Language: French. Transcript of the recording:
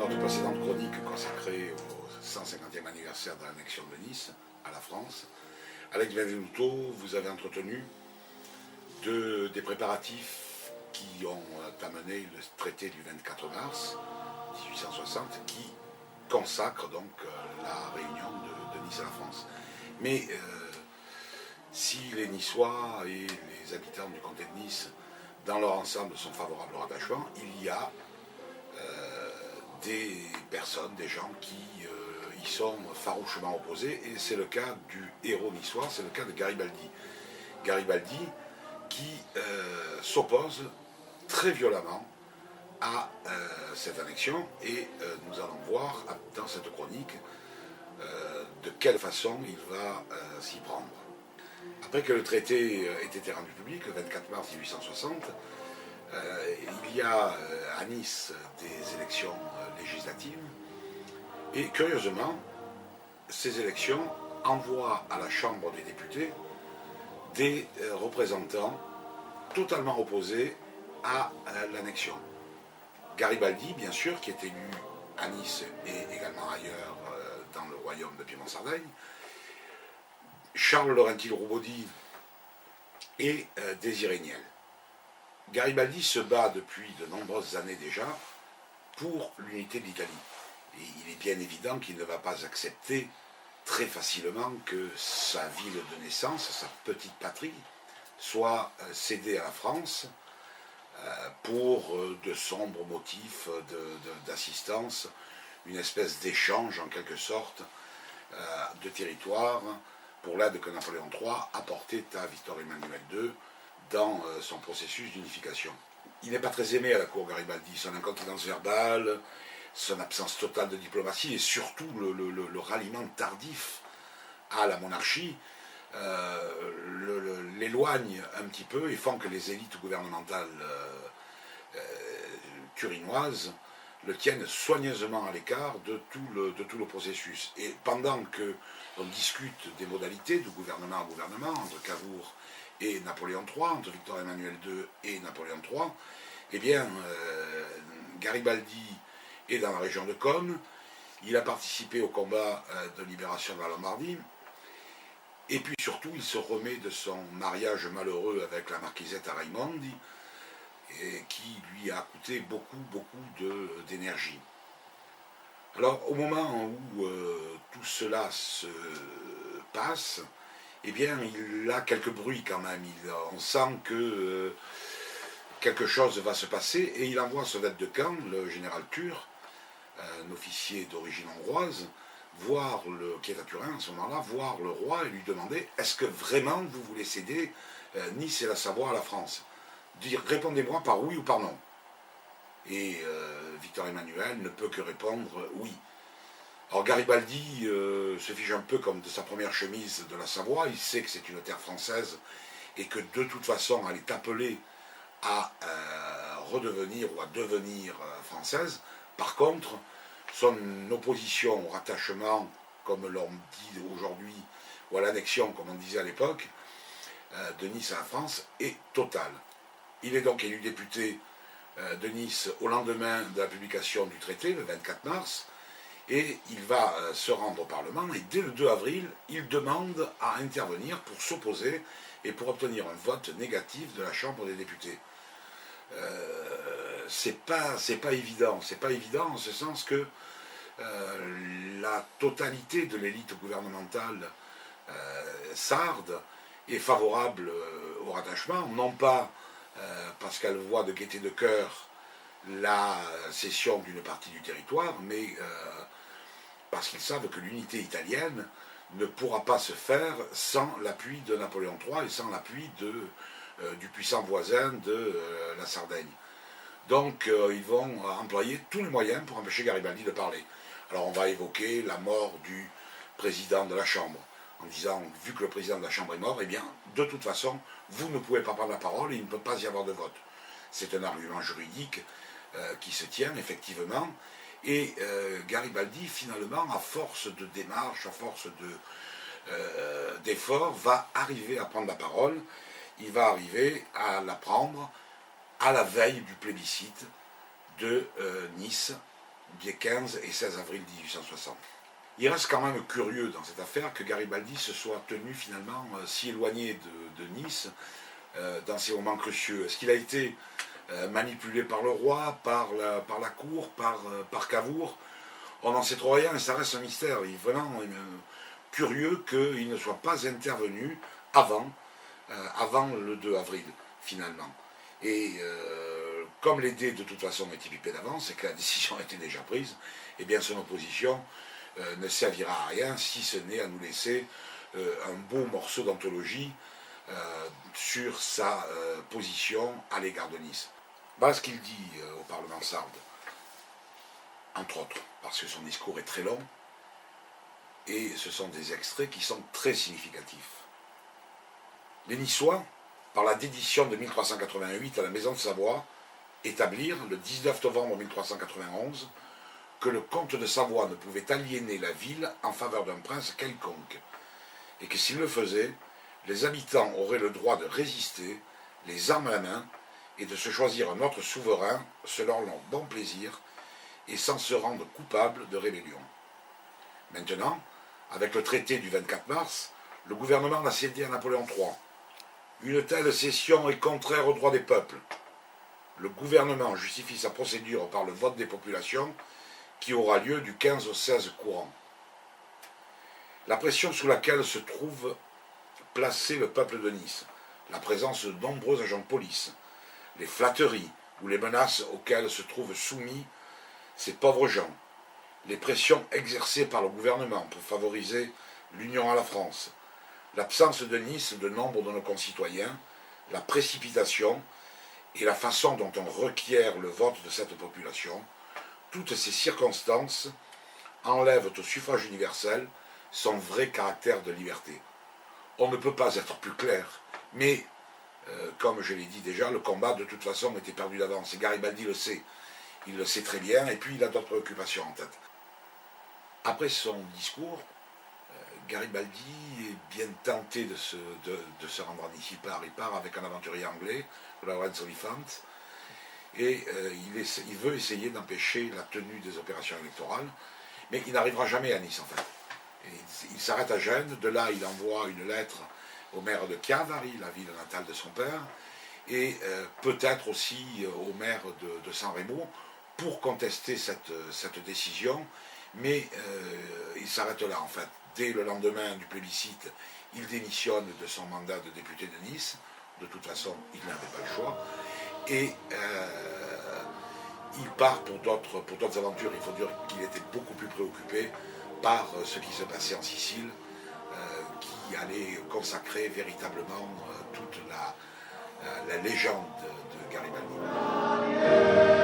notre précédente chronique consacrée au 150e anniversaire de l'annexion de Nice à la France, Alex Benvenuto vous avez entretenu des préparatifs qui ont amené le traité du 24 mars 1860 qui consacre donc la réunion de Nice à la France. Mais si les Niçois et les habitants du comté de Nice dans leur ensemble sont favorables au rattachement, il y a des personnes, des gens qui y sont farouchement opposés, et c'est le cas du héros niçois, c'est le cas de Garibaldi. Garibaldi qui s'oppose très violemment à cette annexion, et nous allons voir dans cette chronique de quelle façon il va s'y prendre. Après que le traité ait été rendu public, le 24 mars 1860, il y a à Nice des élections législatives, et curieusement, ces élections envoient à la Chambre des députés des représentants totalement opposés à l'annexion. Garibaldi, bien sûr, qui est élu à Nice et également ailleurs dans le royaume de Piémont-Sardaigne, Charles Laurenti-Roubaudie et Désiré Niel. Garibaldi se bat depuis de nombreuses années déjà pour l'unité de l'Italie. Et il est bien évident qu'il ne va pas accepter très facilement que sa ville de naissance, sa petite patrie, soit cédée à la France pour de sombres motifs d'assistance, une espèce d'échange en quelque sorte de territoire pour l'aide que Napoléon III apportait à Victor Emmanuel II dans son processus d'unification. Il n'est pas très aimé à la cour Garibaldi, son incontinence verbale, son absence totale de diplomatie et surtout le ralliement tardif à la monarchie l'éloigne un petit peu et font que les élites gouvernementales turinoises le tiennent soigneusement à l'écart de tout le processus. Et pendant que l'on discute des modalités de gouvernement à gouvernement entre Cavour et Napoléon III, entre Victor Emmanuel II et Napoléon III, eh bien, Garibaldi est dans la région de Côme, il a participé au combat de libération de la Lombardie, et puis surtout, il se remet de son mariage malheureux avec la marquisette Raimondi, qui lui a coûté beaucoup d'énergie. Alors, au moment où tout cela se passe, eh bien, il a quelques bruits quand même. On sent que quelque chose va se passer, et il envoie son aide de camp, le général Tur, un officier d'origine hongroise, qui est à Turin à ce moment-là, voir le roi et lui demander « Est-ce que vraiment vous voulez céder Nice et la Savoie à la France ?» Répondez-moi par oui ou par non. Et Victor Emmanuel ne peut que répondre oui. Alors Garibaldi se fiche un peu comme de sa première chemise de la Savoie, il sait que c'est une terre française et que de toute façon elle est appelée à redevenir ou à devenir française. Par contre, son opposition au rattachement, comme l'on dit aujourd'hui, ou à l'annexion, comme on disait à l'époque, de Nice à la France, est totale. Il est donc élu député de Nice au lendemain de la publication du traité, le 24 mars, et il va se rendre au Parlement, et dès le 2 avril, il demande à intervenir pour s'opposer et pour obtenir un vote négatif de la Chambre des députés. C'est pas évident en ce sens que la totalité de l'élite gouvernementale sarde est favorable au rattachement, non pas parce qu'elle voit de gaieté de cœur la cession d'une partie du territoire, mais parce qu'ils savent que l'unité italienne ne pourra pas se faire sans l'appui de Napoléon III et sans l'appui du puissant voisin de la Sardaigne. Donc ils vont employer tous les moyens pour empêcher Garibaldi de parler. Alors on va évoquer la mort du président de la Chambre, en disant, vu que le président de la Chambre est mort, eh bien, de toute façon, vous ne pouvez pas prendre la parole et il ne peut pas y avoir de vote. C'est un argument juridique qui se tient, effectivement, et Garibaldi, finalement, à force de démarches, à force d'efforts, va arriver à prendre la parole, il va arriver à la prendre à la veille du plébiscite de Nice, biais 15 et 16 avril 1860. Il reste quand même curieux dans cette affaire que Garibaldi se soit tenu finalement si éloigné de Nice dans ces moments cruciaux. Est-ce qu'il a été manipulé par le roi, par la cour, par Cavour? On n'en sait trop rien et ça reste un mystère. Il est vraiment curieux qu'il ne soit pas intervenu avant le 2 avril finalement. Et comme les dés de toute façon étaient pipés d'avance et que la décision était déjà prise, eh bien son opposition ne servira à rien si ce n'est à nous laisser un beau morceau d'anthologie sur sa position à l'égard de Nice. Voilà ce qu'il dit au Parlement sarde, entre autres, parce que son discours est très long, et ce sont des extraits qui sont très significatifs. Les Niçois, par la dédition de 1388 à la Maison de Savoie, établirent, le 19 novembre 1391, que le comte de Savoie ne pouvait aliéner la ville en faveur d'un prince quelconque, et que s'il le faisait, les habitants auraient le droit de résister, les armes à la main, et de se choisir un autre souverain selon leur bon plaisir, et sans se rendre coupable de rébellion. Maintenant, avec le traité du 24 mars, le gouvernement l'a cédé à Napoléon III. Une telle cession est contraire aux droits des peuples. Le gouvernement justifie sa procédure par le vote des populations qui aura lieu du 15 au 16 courant. La pression sous laquelle se trouve placé le peuple de Nice, la présence de nombreux agents de police, les flatteries ou les menaces auxquelles se trouvent soumis ces pauvres gens, les pressions exercées par le gouvernement pour favoriser l'union à la France, l'absence de Nice de nombre de nos concitoyens, la précipitation et la façon dont on requiert le vote de cette population, toutes ces circonstances enlèvent au suffrage universel son vrai caractère de liberté. On ne peut pas être plus clair, mais, comme je l'ai dit déjà, le combat de toute façon était perdu d'avance, et Garibaldi le sait. Il le sait très bien, et puis il a d'autres préoccupations en tête. Après son discours, Garibaldi est bien tenté de se rendre en Nice. Il part avec un aventurier anglais, Lawrence Oliphant, et il veut essayer d'empêcher la tenue des opérations électorales, mais il n'arrivera jamais à Nice en fait. Il s'arrête à Gênes, de là il envoie une lettre au maire de Chiavari, la ville natale de son père, et peut-être aussi au maire de San Remo, pour contester cette décision, mais il s'arrête là en fait. Dès le lendemain du plébiscite, il démissionne de son mandat de député de Nice, de toute façon il n'avait pas le choix, et il part pour d'autres aventures. Il faut dire qu'il était beaucoup plus préoccupé par ce qui se passait en Sicile, qui allait consacrer véritablement toute la légende de Garibaldi.